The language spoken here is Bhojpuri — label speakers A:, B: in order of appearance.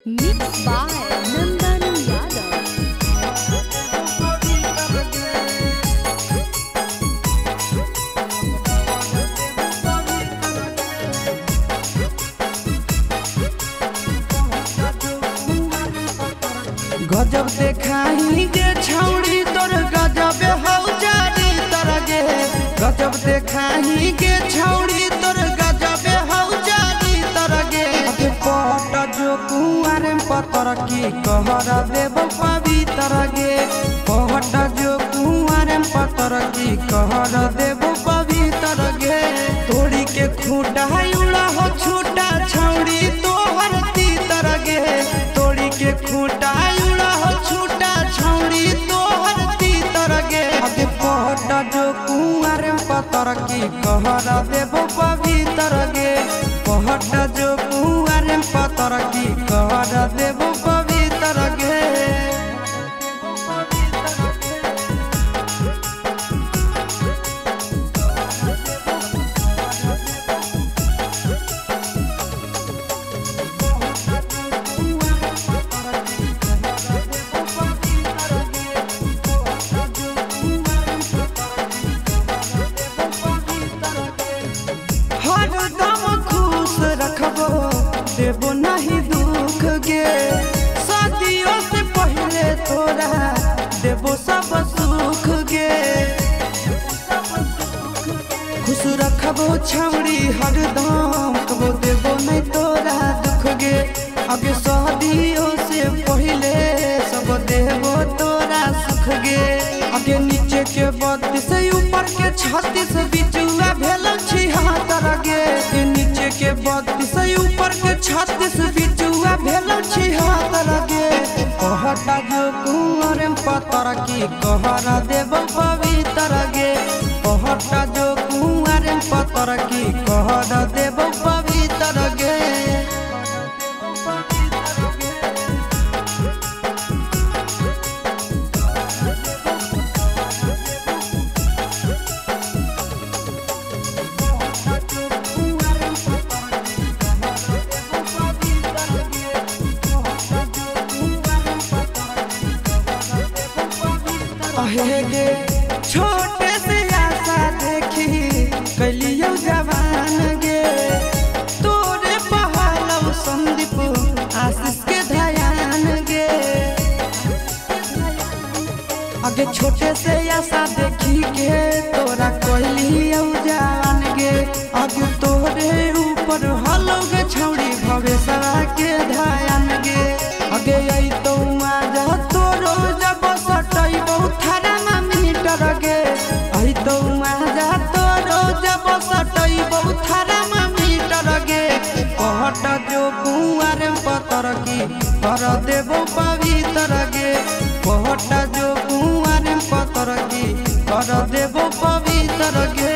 A: Mixed by Nandan Yadav.
B: गजब देखाई गे छौड़ी तोर गजब हौ जारी तरगे। गजब देखाई गे छौड़ी तोर गजब हौ जारी तरगे। पट जो कुआर पतर की कहर देव पवित्र गे। पट जो कुआर पतर की कहर देव पवित्र गे। तोड़ी के खूटा उड़ा हो छूटा छौड़ी तोहर तीतर गे। तोड़ी के खूटा पट जो कुआर पतर की कहर देव पवित्र गे। पट जो कुआर पतर की कहर देव पवित्र गे। देबो नहीं दुख गे। शादियों से पहले तोरा देबो सब सुख गे। खुश रखबो छौड़ी हरदम कबो देबो नहीं तोरा दुख गे। आगे शादियों से पहले सब देबो तोरा सुख गे। आगे नीचे के 32 ऊपर के 36 बिचुआ भेल 76 गे। नीचे के 32 ऊपर के 36 बिचुआ भेल 76 गे। पट जो कुआर पतर की कहर देव पवित्र गे। पट जो कुआर पतर की कहर देव पवित्र गे। गे छोटे से आशा देखी कलियो जवान गे। तोरे पहलव संदीप आशीष के ध्यान गे। आगे छोटे से आशा देखी के तोरा कलियो जवान गे। आगे तोरे ऊपर हलो गे छौड़ी भवेशवा के ध्यान गे। आगे आई तो आजा तोरो जब सटई बहुत गे। आई तो आजा तोरो जब सटई बहुत मीटर गे। पट जो कुआर पतर की कर देव पवित्र गे। पट जो कुआर पतर की कर देव पवित्र गे।